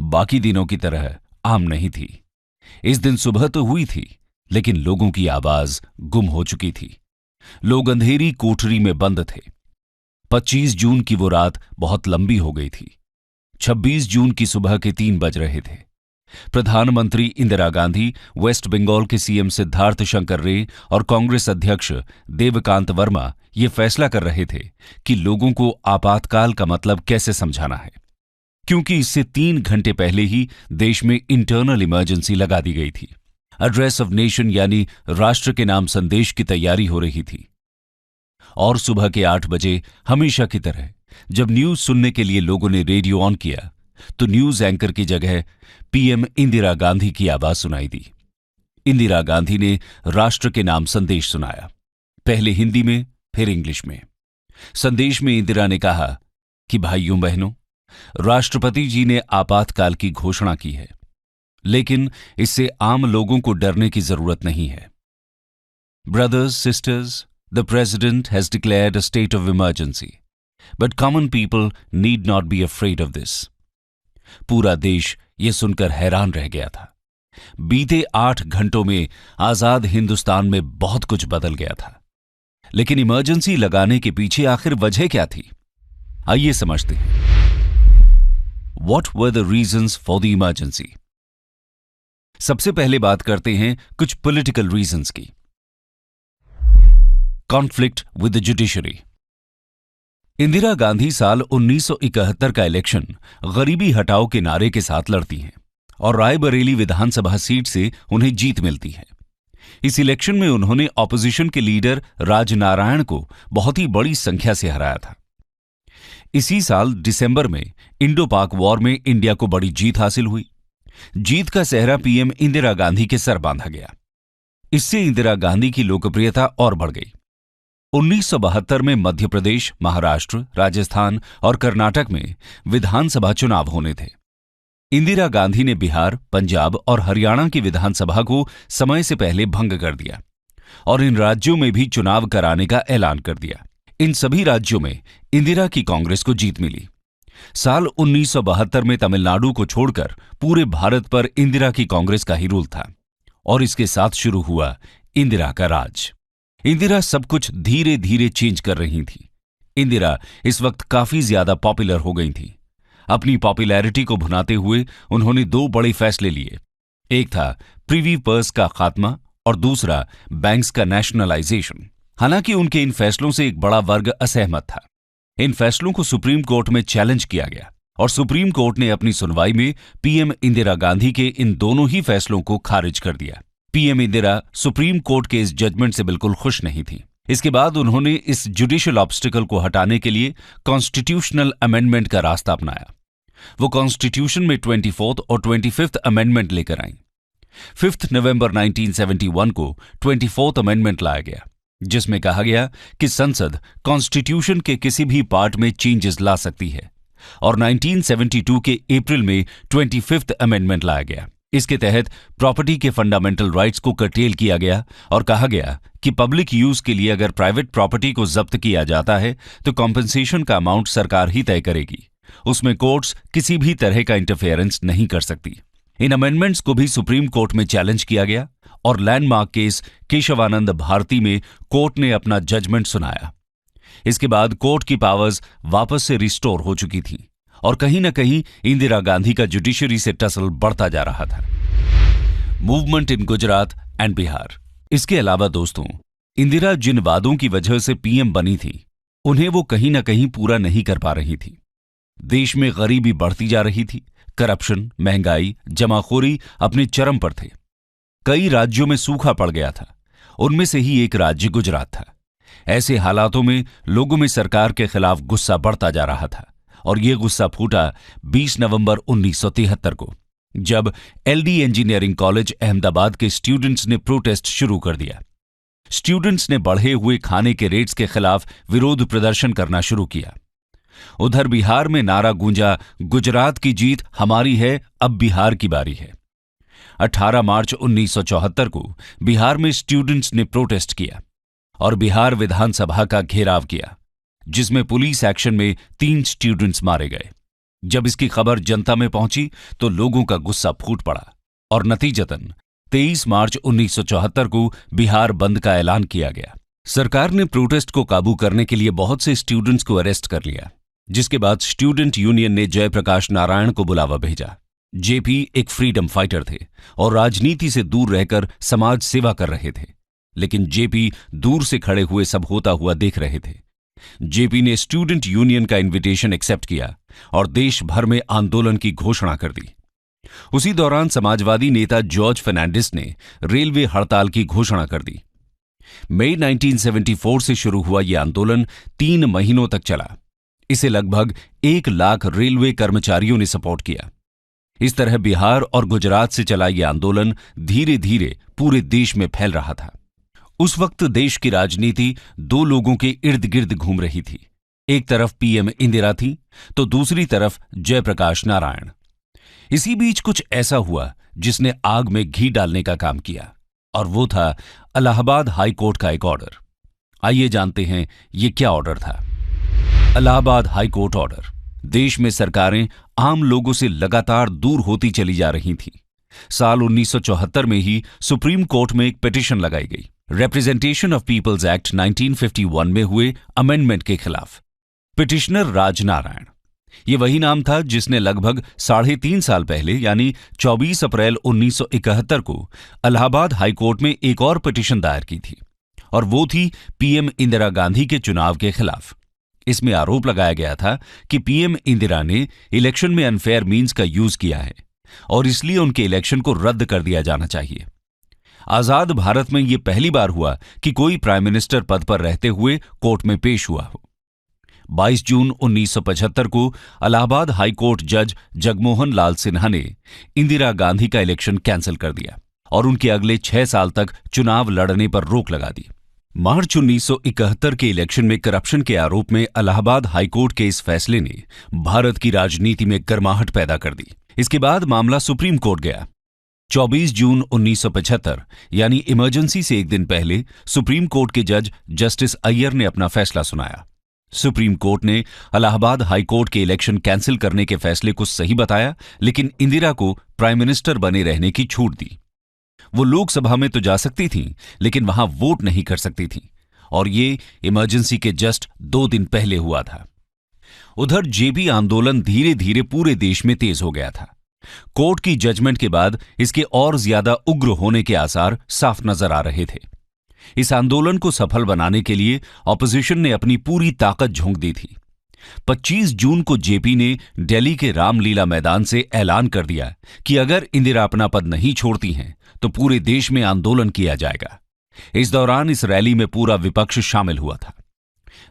बाकी दिनों की तरह आम नहीं थी। इस दिन सुबह तो हुई थी, लेकिन लोगों की आवाज गुम हो चुकी थी। लोग अंधेरी कोठरी में बंद थे। 25 जून की वो रात बहुत लंबी हो गई थी। 26 जून की सुबह के 3 बज रहे थे। प्रधानमंत्री इंदिरा गांधी, वेस्ट बंगाल के सीएम सिद्धार्थ शंकर रे और कांग्रेस अध्यक्ष देवकांत वर्मा ये फैसला कर रहे थे कि लोगों को आपातकाल का मतलब कैसे समझाना है, क्योंकि इससे 3 घंटे पहले ही देश में इंटरनल इमरजेंसी लगा दी गई थी। एड्रेस ऑफ नेशन यानी राष्ट्र के नाम संदेश की तैयारी हो रही थी। और सुबह के 8 बजे हमेशा की तरह जब न्यूज सुनने के लिए लोगों ने रेडियो ऑन किया तो न्यूज एंकर की जगह पीएम इंदिरा गांधी की आवाज सुनाई दी। इंदिरा गांधी ने राष्ट्र के नाम संदेश सुनाया, पहले हिंदी में फिर इंग्लिश में। संदेश में इंदिरा ने कहा कि भाइयों बहनों, राष्ट्रपति जी ने आपातकाल की घोषणा की है, लेकिन इससे आम लोगों को डरने की जरूरत नहीं है। Brothers, sisters, the president has declared a state of emergency, but common people need not be afraid of this. पूरा देश यह सुनकर हैरान रह गया था। बीते 8 घंटों में आजाद हिंदुस्तान में बहुत कुछ बदल गया था, लेकिन इमरजेंसी लगाने के पीछे आखिर वजह क्या थी? आइए समझते हैं। What were the reasons for the emergency? सबसे पहले बात करते हैं कुछ पॉलिटिकल रीजंस की। Conflict with the judiciary. Indira Gandhi साल 1971 का इलेक्शन गरीबी हटाओ के नारे के साथ लड़ती हैं और रायबरेली विधानसभा सीट से उन्हें जीत मिलती है। इस इलेक्शन में उन्होंने ऑपोजिशन के लीडर राजनारायण को बहुत ही बड़ी संख्या से हराया था। इसी साल दिसंबर में इंडो पाक वॉर में इंडिया को बड़ी जीत हासिल हुई। जीत का सेहरा पीएम इंदिरा गांधी के सर बांधा गया। इससे इंदिरा गांधी की लोकप्रियता और बढ़ गई। 1972 में मध्य प्रदेश, महाराष्ट्र, राजस्थान और कर्नाटक में विधानसभा चुनाव होने थे। इंदिरा गांधी ने बिहार, पंजाब और हरियाणा की विधानसभा को समय से पहले भंग कर दिया और इन राज्यों में भी चुनाव कराने का ऐलान कर दिया। इन सभी राज्यों में इंदिरा की कांग्रेस को जीत मिली। साल 1972 में तमिलनाडु को छोड़कर पूरे भारत पर इंदिरा की कांग्रेस का ही रूल था और इसके साथ शुरू हुआ इंदिरा का राज। इंदिरा सब कुछ धीरे धीरे चेंज कर रही थी। इंदिरा इस वक्त काफी ज्यादा पॉपुलर हो गई थी। अपनी पॉपुलैरिटी को भुनाते हुए उन्होंने 2 बड़े फैसले लिए। एक था प्रिवी पर्स का खात्मा और दूसरा बैंक्स का नेशनलाइजेशन। हालांकि उनके इन फैसलों से एक बड़ा वर्ग असहमत था। इन फैसलों को सुप्रीम कोर्ट में चैलेंज किया गया और सुप्रीम कोर्ट ने अपनी सुनवाई में पीएम इंदिरा गांधी के इन दोनों ही फैसलों को खारिज कर दिया। पीएम इंदिरा सुप्रीम कोर्ट के इस जजमेंट से बिल्कुल खुश नहीं थी। इसके बाद उन्होंने इस जुडिशियल ऑब्स्टिकल को हटाने के लिए कॉन्स्टिट्यूशनल अमेंडमेंट का रास्ता अपनाया। वो कॉन्स्टिट्यूशन में 24th और 25th अमेंडमेंट लेकर आई। 5 नवंबर 1971 को 24th अमेंडमेंट लाया गया, जिसमें कहा गया कि संसद कॉन्स्टिट्यूशन के किसी भी पार्ट में चेंजेस ला सकती है और 1972 के अप्रैल में 25th अमेंडमेंट लाया गया। इसके तहत प्रॉपर्टी के फंडामेंटल राइट्स को कर्टेल किया गया और कहा गया कि पब्लिक यूज के लिए अगर प्राइवेट प्रॉपर्टी को जब्त किया जाता है तो कॉम्पेंसेशन का अमाउंट सरकार ही तय करेगी। उसमें कोर्ट्स किसी भी तरह का इंटरफेरेंस नहीं कर सकती। इन अमेंडमेंट्स को भी सुप्रीम कोर्ट में चैलेंज किया गया और लैंडमार्क केस केशवानंद भारती में कोर्ट ने अपना जजमेंट सुनाया। इसके बाद कोर्ट की पावर्स वापस से रिस्टोर हो चुकी थी और कहीं न कहीं इंदिरा गांधी का जुडिशरी से टसल बढ़ता जा रहा था। Movement in Gujarat and Bihar. इसके अलावा दोस्तों, इंदिरा जिन वादों की वजह से पीएम बनी थी, उन्हें वो कहीं न कहीं पूरा नहीं कर पा रही थी। देश में गरीबी बढ़ती जा रही थी, करप्शन, महंगाई, जमाखोरी अपने चरम पर थे। कई राज्यों में सूखा पड़ गया था, उनमें से ही एक राज्य गुजरात था। ऐसे हालातों में लोगों में सरकार के खिलाफ गुस्सा बढ़ता जा रहा था और यह गुस्सा फूटा 20 नवंबर 1973 को, जब एलडी इंजीनियरिंग कॉलेज अहमदाबाद के स्टूडेंट्स ने प्रोटेस्ट शुरू कर दिया। स्टूडेंट्स ने बढ़े हुए खाने के रेट्स के खिलाफ विरोध प्रदर्शन करना शुरू किया। उधर बिहार में नारा गूंजा, गुजरात की जीत हमारी है, अब बिहार की बारी है। 18 मार्च 1974 को बिहार में स्टूडेंट्स ने प्रोटेस्ट किया और बिहार विधानसभा का घेराव किया, जिसमें पुलिस एक्शन में 3 स्टूडेंट्स मारे गए। जब इसकी खबर जनता में पहुंची तो लोगों का गुस्सा फूट पड़ा और नतीजतन 23 मार्च 1974 को बिहार बंद का ऐलान किया गया। सरकार ने प्रोटेस्ट को काबू करने के लिए बहुत से स्टूडेंट्स को अरेस्ट कर लिया, जिसके बाद स्टूडेंट यूनियन ने जयप्रकाश नारायण को बुलावा भेजा। जेपी एक फ्रीडम फाइटर थे और राजनीति से दूर रहकर समाज सेवा कर रहे थे, लेकिन जेपी दूर से खड़े हुए सब होता हुआ देख रहे थे। जेपी ने स्टूडेंट यूनियन का इनविटेशन एक्सेप्ट किया और देश भर में आंदोलन की घोषणा कर दी। उसी दौरान समाजवादी नेता जॉर्ज फर्नांडिस ने रेलवे हड़ताल की घोषणा कर दी। मई 1974 से शुरू हुआ यह आंदोलन 3 महीनों तक चला। इसे लगभग 1 लाख रेलवे कर्मचारियों ने सपोर्ट किया। इस तरह बिहार और गुजरात से चला यह आंदोलन धीरे धीरे पूरे देश में फैल रहा था। उस वक्त देश की राजनीति 2 लोगों के इर्द गिर्द घूम रही थी। एक तरफ पीएम इंदिरा थी तो दूसरी तरफ जयप्रकाश नारायण। इसी बीच कुछ ऐसा हुआ जिसने आग में घी डालने का काम किया, और वो था इलाहाबाद हाई कोर्ट का एक ऑर्डर। आइए जानते हैं ये क्या ऑर्डर था। Allahabad high court order. देश में सरकारें आम लोगों से लगातार दूर होती चली जा रही थीं। साल 1974 में ही सुप्रीम कोर्ट में एक पिटीशन लगाई गई, रिप्रेजेंटेशन ऑफ पीपल्स एक्ट 1951 में हुए अमेंडमेंट के खिलाफ। पिटिशनर राजनारायण, ये वही नाम था जिसने लगभग 3.5 साल पहले यानी 24 अप्रैल 1971 को इलाहाबाद हाईकोर्ट में एक और पिटीशन दायर की थी, और वो थी पीएम इंदिरा गांधी के चुनाव के खिलाफ। इसमें आरोप लगाया गया था कि पीएम इंदिरा ने इलेक्शन में अनफेयर मीन्स का यूज किया है और इसलिए उनके इलेक्शन को रद्द कर दिया जाना चाहिए। आजाद भारत में यह पहली बार हुआ कि कोई प्राइम मिनिस्टर पद पर रहते हुए कोर्ट में पेश हुआ हो। 22 जून 1975 को इलाहाबाद हाई कोर्ट जज जगमोहन लाल सिन्हा ने इंदिरा गांधी का इलेक्शन कैंसिल कर दिया और उनके अगले 6 साल तक चुनाव लड़ने पर रोक लगा दी। मार्च 1971 के इलेक्शन में करप्शन के आरोप में इलाहाबाद हाईकोर्ट के इस फैसले ने भारत की राजनीति में गर्माहट पैदा कर दी। इसके बाद मामला सुप्रीम कोर्ट गया। 24 जून 1975 यानी इमरजेंसी से एक दिन पहले सुप्रीम कोर्ट के जज जस्टिस अय्यर ने अपना फैसला सुनाया। सुप्रीम कोर्ट ने इलाहाबाद हाईकोर्ट के इलेक्शन कैंसिल करने के फैसले को सही बताया, लेकिन इंदिरा को प्राइम मिनिस्टर बने रहने की छूट दी। वो लोकसभा में तो जा सकती थीं, लेकिन वहां वोट नहीं कर सकती थीं, और ये इमरजेंसी के जस्ट 2 दिन पहले हुआ था। उधर जेपी आंदोलन धीरे धीरे पूरे देश में तेज हो गया था। कोर्ट की जजमेंट के बाद इसके और ज्यादा उग्र होने के आसार साफ नजर आ रहे थे। इस आंदोलन को सफल बनाने के लिए ऑपोजिशन ने अपनी पूरी ताकत झोंक दी थी। 25 जून को जेपी ने दिल्ली के रामलीला मैदान से ऐलान कर दिया कि अगर इंदिरा अपना पद नहीं छोड़ती हैं तो पूरे देश में आंदोलन किया जाएगा। इस दौरान इस रैली में पूरा विपक्ष शामिल हुआ था।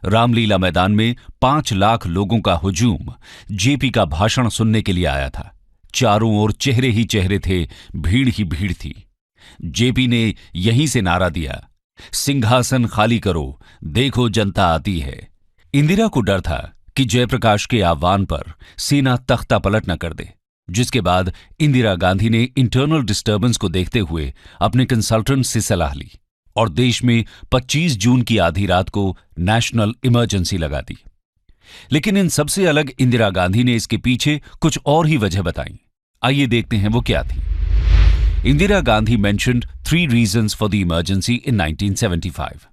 रामलीला मैदान में 5 लाख लोगों का हुजूम जेपी का भाषण सुनने के लिए आया था। चारों ओर चेहरे ही चेहरे थे, भीड़ ही भीड़ थी। जेपी ने यहीं से नारा दिया, सिंहासन खाली करो, देखो जनता आती है। इंदिरा को डर था कि जयप्रकाश के आह्वान पर सेना तख्ता पलट न कर दे, जिसके बाद इंदिरा गांधी ने इंटरनल डिस्टर्बेंस को देखते हुए अपने कंसल्टेंट से सलाह ली और देश में 25 जून की आधी रात को नेशनल इमरजेंसी लगा दी। लेकिन इन सबसे अलग इंदिरा गांधी ने इसके पीछे कुछ और ही वजह बताई। आइए देखते हैं वो क्या थी। Indira Gandhi mentioned 3 reasons for the emergency in 1975।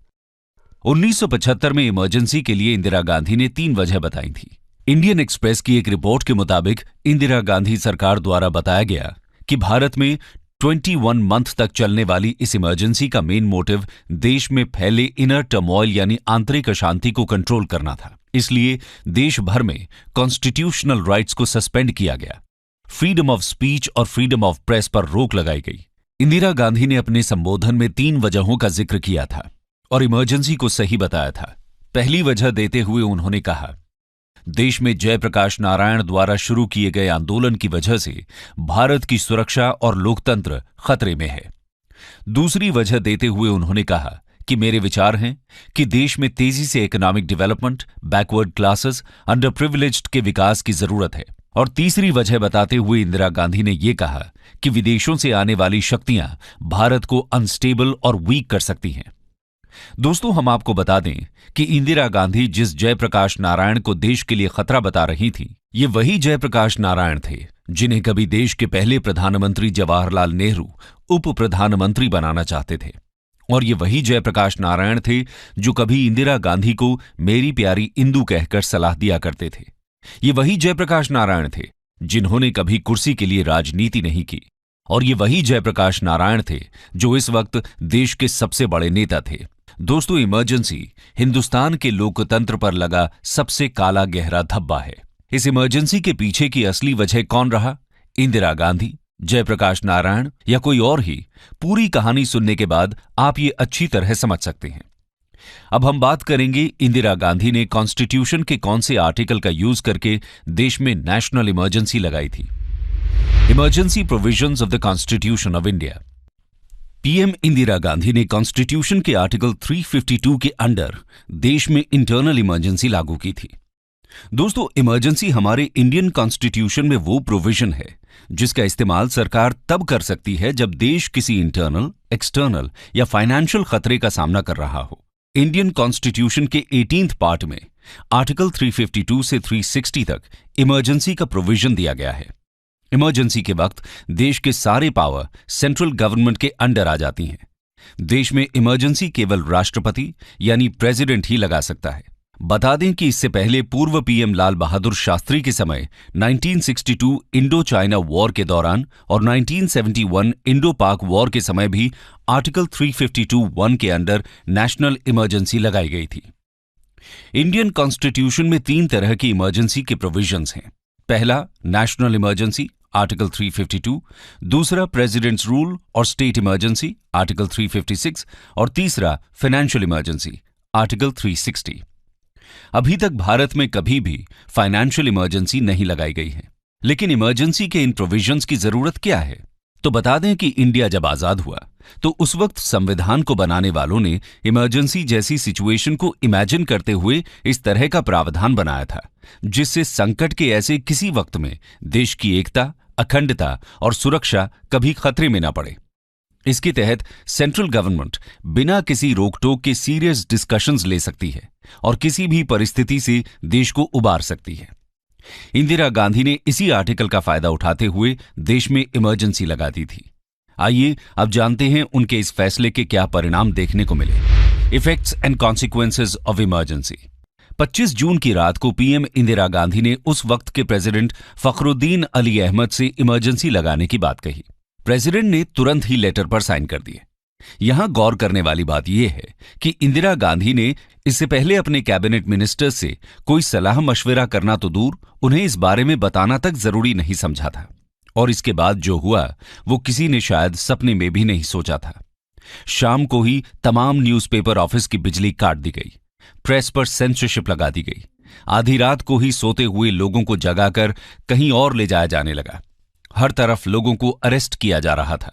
1975 में इमरजेंसी के लिए इंदिरा गांधी ने 3 वजह बताई थी। इंडियन एक्सप्रेस की एक रिपोर्ट के मुताबिक इंदिरा गांधी सरकार द्वारा बताया गया कि भारत में 21 मंथ तक चलने वाली इस इमरजेंसी का मेन मोटिव देश में फैले इनर टर्मोइल यानी आंतरिक अशांति को कंट्रोल करना था। इसलिए देश भर में कॉन्स्टिट्यूशनल राइट्स को सस्पेंड किया गया। फ्रीडम ऑफ स्पीच और फ्रीडम ऑफ प्रेस पर रोक लगाई गई। इंदिरा गांधी ने अपने संबोधन में 3 वजहों का जिक्र किया था और इमरजेंसी को सही बताया था। पहली वजह देते हुए उन्होंने कहा, देश में जयप्रकाश नारायण द्वारा शुरू किए गए आंदोलन की वजह से भारत की सुरक्षा और लोकतंत्र खतरे में है। दूसरी वजह देते हुए उन्होंने कहा कि मेरे विचार हैं कि देश में तेजी से economic development, backward classes, under privileged के विकास की जरूरत है। और तीसरी वजह बताते हुए इंदिरा गांधी ने यह कहा कि विदेशों से आने वाली शक्तियां भारत को अनस्टेबल और वीक कर सकती हैं। दोस्तों, हम आपको बता दें कि इंदिरा गांधी जिस जयप्रकाश नारायण को देश के लिए खतरा बता रही थी, ये वही जयप्रकाश नारायण थे जिन्हें कभी देश के पहले प्रधानमंत्री जवाहरलाल नेहरू उप प्रधानमंत्री बनाना चाहते थे। और ये वही जयप्रकाश नारायण थे जो कभी इंदिरा गांधी को मेरी प्यारी इंदु कहकर सलाह दिया करते थे। ये वही जयप्रकाश नारायण थे जिन्होंने कभी कुर्सी के लिए राजनीति नहीं की। और ये वही जयप्रकाश नारायण थे जो इस वक्त देश के सबसे बड़े नेता थे। दोस्तों, इमरजेंसी हिंदुस्तान के लोकतंत्र पर लगा सबसे काला गहरा धब्बा है। इस इमरजेंसी के पीछे की असली वजह कौन रहा? इंदिरा गांधी, जयप्रकाश नारायण या कोई और ही? पूरी कहानी सुनने के बाद आप ये अच्छी तरह समझ सकते हैं। अब हम बात करेंगे इंदिरा गांधी ने कॉन्स्टिट्यूशन के कौन से आर्टिकल का यूज करके देश में नेशनल इमरजेंसी लगाई थी। Emergency provisions of the constitution of India. PM Indira Gandhi ने कॉन्स्टिट्यूशन के आर्टिकल 352 के अंडर देश में इंटरनल इमरजेंसी लागू की थी। दोस्तों, इमरजेंसी हमारे इंडियन कॉन्स्टिट्यूशन में वो प्रोविजन है जिसका इस्तेमाल सरकार तब कर सकती है जब देश किसी इंटरनल, एक्सटर्नल या फाइनेंशियल खतरे का सामना कर रहा हो। इंडियन कॉन्स्टिट्यूशन के 18th पार्ट में आर्टिकल 352 से 360 तक इमरजेंसी का प्रोविजन दिया गया है। इमरजेंसी के वक्त देश के सारे पावर सेंट्रल गवर्नमेंट के अंडर आ जाती हैं। देश में इमरजेंसी केवल राष्ट्रपति यानी प्रेसिडेंट ही लगा सकता है। बता दें कि इससे पहले पूर्व पीएम लाल बहादुर शास्त्री के समय 1962 इंडो चाइना वॉर के दौरान और 1971 इंडो पाक वॉर के समय भी आर्टिकल 352(1) के अंडर नेशनल इमरजेंसी लगाई गई थी। इंडियन कॉन्स्टिट्यूशन में 3 तरह की इमरजेंसी के प्रोविजंस हैं। पहला, नेशनल इमरजेंसी आर्टिकल 352, दूसरा प्रेसिडेंट्स रूल और स्टेट इमरजेंसी आर्टिकल 356 और तीसरा फाइनेंशियल इमरजेंसी आर्टिकल 360। अभी तक भारत में कभी भी फाइनेंशियल इमरजेंसी नहीं लगाई गई है। लेकिन इमरजेंसी के इन प्रोविजंस की जरूरत क्या है? तो बता दें कि इंडिया जब आजाद हुआ तो उस वक्त संविधान को बनाने वालों ने इमरजेंसी जैसी सिचुएशन को इमेजिन करते हुए इस तरह का प्रावधान बनाया था जिससे संकट के ऐसे किसी वक्त में देश की एकता, अखंडता और सुरक्षा कभी खतरे में न पड़े। इसके तहत सेंट्रल गवर्नमेंट बिना किसी रोकटोक के सीरियस डिस्कशंस ले सकती है और किसी भी परिस्थिति से देश को उबार सकती है। इंदिरा गांधी ने इसी आर्टिकल का फायदा उठाते हुए देश में इमरजेंसी लगा दी थी। आइए अब जानते हैं उनके इस फैसले के क्या परिणाम देखने को मिले। Effects and consequences of emergency. 25 जून की रात को पीएम इंदिरा गांधी ने उस वक्त के प्रेसिडेंट फखरुद्दीन अली अहमद से इमरजेंसी लगाने की बात कही। प्रेसिडेंट ने तुरंत ही लेटर पर साइन कर दिए। यहां गौर करने वाली बात यह है कि इंदिरा गांधी ने इससे पहले अपने कैबिनेट मिनिस्टर से कोई सलाह मशविरा करना तो दूर, उन्हें इस बारे में बताना तक जरूरी नहीं समझा था। और इसके बाद जो हुआ वो किसी ने शायद सपने में भी नहीं सोचा था। शाम को ही तमाम न्यूज़पेपर ऑफिस की बिजली काट दी गई, प्रेस पर सेंसरशिप लगा दी गई, आधी रात को ही सोते हुए लोगों को जगाकर कहीं और ले जाया जाने लगा। हर तरफ लोगों को अरेस्ट किया जा रहा था।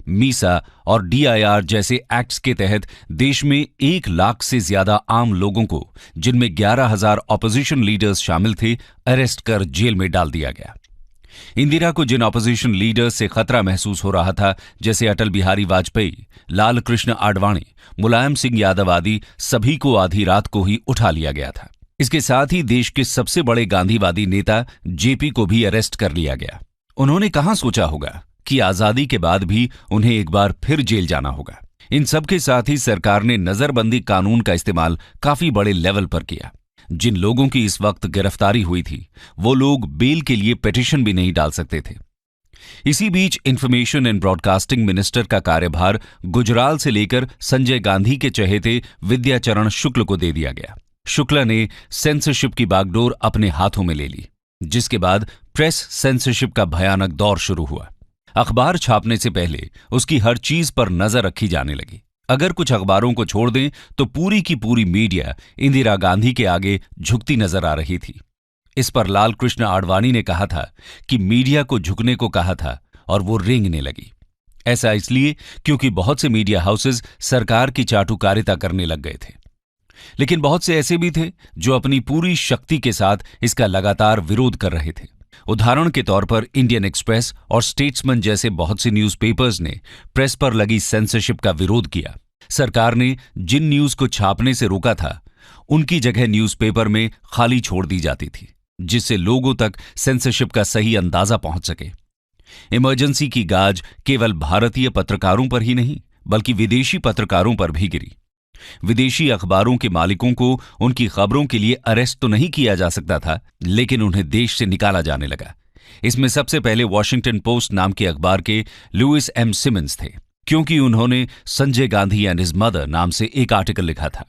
मीसा और डीआईआर जैसे एक्ट्स के तहत देश में 1 लाख से ज्यादा आम लोगों को, जिनमें 11,000 ऑपोजिशन लीडर्स शामिल थे, अरेस्ट कर जेल में डाल दिया गया। इंदिरा को जिन ऑपोजिशन लीडर्स से खतरा महसूस हो रहा था, जैसे अटल बिहारी वाजपेयी, लाल कृष्ण आडवाणी, मुलायम सिंह यादव आदि, सभी को आधी रात को ही उठा लिया गया था। इसके साथ ही देश के सबसे बड़े गांधीवादी नेता जेपी को भी अरेस्ट कर लिया गया। उन्होंने कहां सोचा होगा कि आजादी के बाद भी उन्हें एक बार फिर जेल जाना होगा। इन सब के साथ ही सरकार ने नजरबंदी कानून का इस्तेमाल काफी बड़े लेवल पर किया। जिन लोगों की इस वक्त गिरफ्तारी हुई थी वो लोग बेल के लिए पिटीशन भी नहीं डाल सकते थे। इसी बीच इंफॉर्मेशन एंड ब्रॉडकास्टिंग मिनिस्टर का कार्यभार गुजराल से लेकर संजय गांधी के चहेते विद्याचरण शुक्ल को दे दिया गया। शुक्ला ने सेंसरशिप की बागडोर अपने हाथों में ले ली, जिसके बाद प्रेस सेंसरशिप का भयानक दौर शुरू हुआ। अखबार छापने से पहले उसकी हर चीज पर नजर रखी जाने लगी। अगर कुछ अखबारों को छोड़ दें तो पूरी की पूरी मीडिया इंदिरा गांधी के आगे झुकती नजर आ रही थी। इस पर लाल कृष्ण आडवाणी ने कहा था कि मीडिया को झुकने को कहा था और वो रेंगने लगी। ऐसा इसलिए क्योंकि बहुत से मीडिया हाउसेस सरकार की चाटुकारिता करने लग गए थे। लेकिन बहुत से ऐसे भी थे जो अपनी पूरी शक्ति के साथ इसका लगातार विरोध कर रहे थे। उदाहरण के तौर पर इंडियन एक्सप्रेस और स्टेट्समैन जैसे बहुत से न्यूज़पेपर्स ने प्रेस पर लगी सेंसरशिप का विरोध किया। सरकार ने जिन न्यूज को छापने से रोका था उनकी जगह न्यूज़पेपर में खाली छोड़ दी जाती थी। जिससे लोगों तक सेंसरशिप का सही अंदाजा पहुंच सके। इमरजेंसी की गाज केवल भारतीय पत्रकारों पर ही नहीं बल्कि विदेशी पत्रकारों पर भी गिरी। विदेशी अखबारों के मालिकों को उनकी खबरों के लिए अरेस्ट तो नहीं किया जा सकता था, लेकिन उन्हें देश से निकाला जाने लगा। इसमें सबसे पहले वॉशिंगटन पोस्ट नाम के अखबार के लुइस एम सिमंस थे, क्योंकि उन्होंने Sanjay Gandhi and his mother नाम से एक आर्टिकल लिखा था।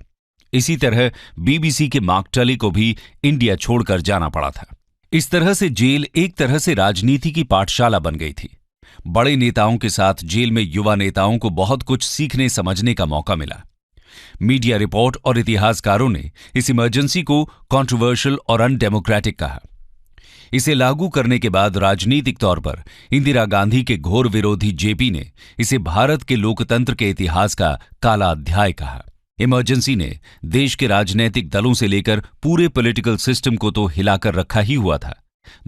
इसी तरह बीबीसी के मार्क टली को भी इंडिया छोड़कर जाना पड़ा था। इस तरह से जेल एक तरह से राजनीति की पाठशाला बन गई थी। बड़े नेताओं के साथ जेल में युवा नेताओं को बहुत कुछ सीखने समझने का मौका मिला। मीडिया रिपोर्ट और इतिहासकारों ने इस इमरजेंसी को कंट्रोवर्शियल और अनडेमोक्रेटिक कहा। इसे लागू करने के बाद राजनीतिक तौर पर इंदिरा गांधी के घोर विरोधी जेपी ने इसे भारत के लोकतंत्र के इतिहास का काला अध्याय कहा। इमरजेंसी ने देश के राजनीतिक दलों से लेकर पूरे पॉलिटिकल सिस्टम को तो हिलाकर रखा ही हुआ था।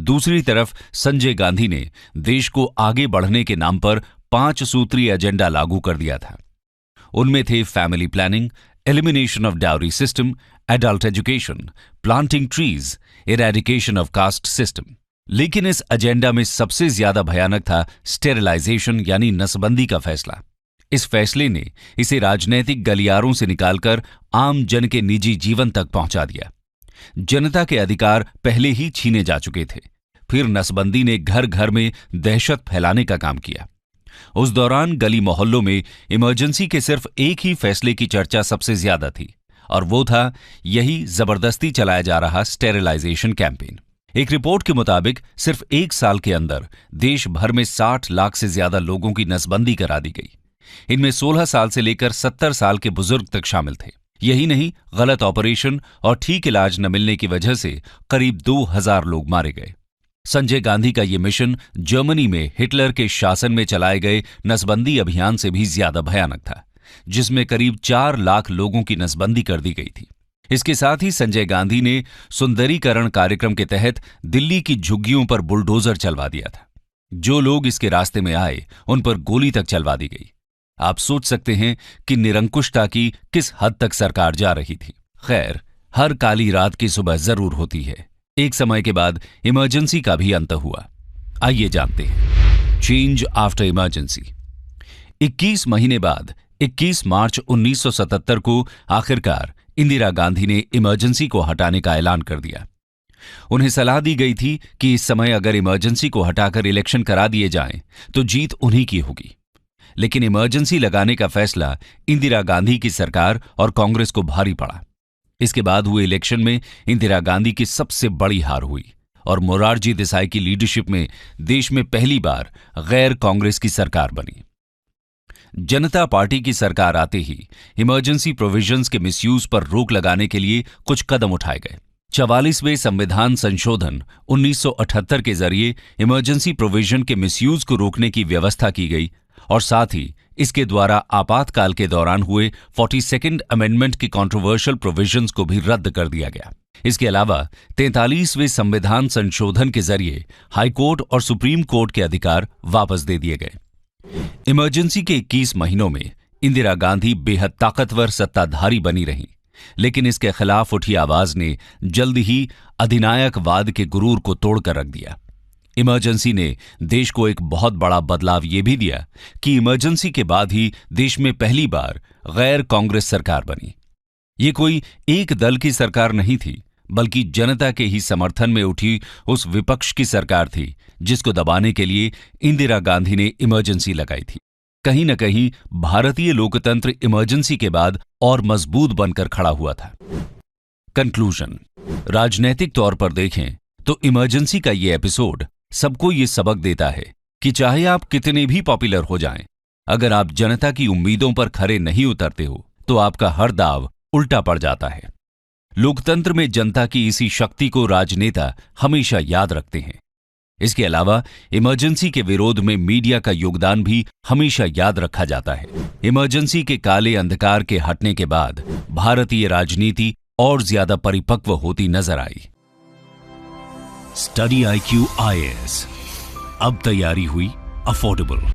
दूसरी तरफ संजय गांधी ने देश को आगे बढ़ने के नाम पर 5 सूत्रीय एजेंडा लागू कर दिया था। उनमें थे family planning, elimination of dowry system, adult education, planting trees, eradication of caste system. लेकिन इस एजेंडा में सबसे ज्यादा भयानक था स्टेरिलाइजेशन यानी नसबंदी का फैसला। इस फैसले ने इसे राजनीतिक गलियारों से निकालकर आम जन के निजी जीवन तक पहुंचा दिया। जनता के अधिकार पहले ही छीने जा चुके थे, फिर नसबंदी ने घर घर में दहशत फैलाने का काम किया। उस दौरान गली मोहल्लों में इमरजेंसी के सिर्फ एक ही फैसले की चर्चा सबसे ज्यादा थी, और वो था यही जबरदस्ती चलाया जा रहा स्टेरिलाइजेशन कैंपेन। एक रिपोर्ट के मुताबिक सिर्फ 1 साल के अंदर देश भर में 60 लाख से ज्यादा लोगों की नसबंदी करा दी गई। इनमें 16 साल से लेकर 70 साल के बुजुर्ग तक शामिल थे। यही नहीं, गलत ऑपरेशन और ठीक इलाज न मिलने की वजह से करीब 2000 लोग मारे गए। संजय गांधी का यह मिशन जर्मनी में हिटलर के शासन में चलाए गए नसबंदी अभियान से भी ज्यादा भयानक था, जिसमें करीब 4 लाख लोगों की नसबंदी कर दी गई थी। इसके साथ ही संजय गांधी ने सुंदरीकरण कार्यक्रम के तहत दिल्ली की झुग्गियों पर बुलडोजर चलवा दिया था। जो लोग इसके रास्ते में आए उन पर गोली तक चलवा दी गई। आप सोच सकते हैं कि निरंकुशता की किस हद तक सरकार जा रही थी। खैर, हर काली रात की सुबह जरूर होती है। एक समय के बाद इमरजेंसी का भी अंत हुआ। आइए जानते हैं चेंज आफ्टर इमरजेंसी। 21 महीने बाद 21 मार्च 1977 को आखिरकार इंदिरा गांधी ने इमरजेंसी को हटाने का ऐलान कर दिया। उन्हें सलाह दी गई थी कि इस समय अगर इमरजेंसी को हटाकर इलेक्शन करा दिए जाएं तो जीत उन्हीं की होगी। लेकिन इमरजेंसी लगाने का फैसला इंदिरा गांधी की सरकार और कांग्रेस को भारी पड़ा। इसके बाद हुए इलेक्शन में इंदिरा गांधी की सबसे बड़ी हार हुई और मोरारजी देसाई की लीडरशिप में देश में पहली बार गैर कांग्रेस की सरकार बनी। जनता पार्टी की सरकार आते ही इमरजेंसी प्रोविजंस के मिसयूज पर रोक लगाने के लिए कुछ कदम उठाए गए। 44वें संविधान संशोधन 1978 के जरिए इमरजेंसी प्रोविजन के मिसयूज को रोकने की व्यवस्था की गई और साथ ही इसके द्वारा आपातकाल के दौरान हुए 42nd अमेंडमेंट की कंट्रोवर्शियल प्रोविजंस को भी रद्द कर दिया गया। इसके अलावा 43वें संविधान संशोधन के जरिए हाईकोर्ट और सुप्रीम कोर्ट के अधिकार वापस दे दिए गए। इमरजेंसी के 21 महीनों में इंदिरा गांधी बेहद ताकतवर सत्ताधारी बनी रहीं, लेकिन इसके खिलाफ उठी आवाज ने जल्द ही अधिनायकवाद के गुरूर को तोड़कर रख दिया। इमरजेंसी ने देश को एक बहुत बड़ा बदलाव यह भी दिया कि इमरजेंसी के बाद ही देश में पहली बार गैर कांग्रेस सरकार बनी। ये कोई एक दल की सरकार नहीं थी, बल्कि जनता के ही समर्थन में उठी उस विपक्ष की सरकार थी जिसको दबाने के लिए इंदिरा गांधी ने इमरजेंसी लगाई थी। कहीं न कहीं भारतीय लोकतंत्र इमरजेंसी के बाद और मजबूत बनकर खड़ा हुआ था। कंक्लूजन, राजनैतिक तौर पर देखें तो इमरजेंसी का ये एपिसोड सबको ये सबक देता है कि चाहे आप कितने भी पॉपुलर हो जाएं, अगर आप जनता की उम्मीदों पर खरे नहीं उतरते हो तो आपका हर दाव उल्टा पड़ जाता है। लोकतंत्र में जनता की इसी शक्ति को राजनेता हमेशा याद रखते हैं। इसके अलावा इमरजेंसी के विरोध में मीडिया का योगदान भी हमेशा याद रखा जाता है। इमरजेंसी के काले अंधकार के हटने के बाद भारतीय राजनीति और ज्यादा परिपक्व होती नजर आई। स्टडी IQ IAS अब तैयारी हुई अफोर्डेबल।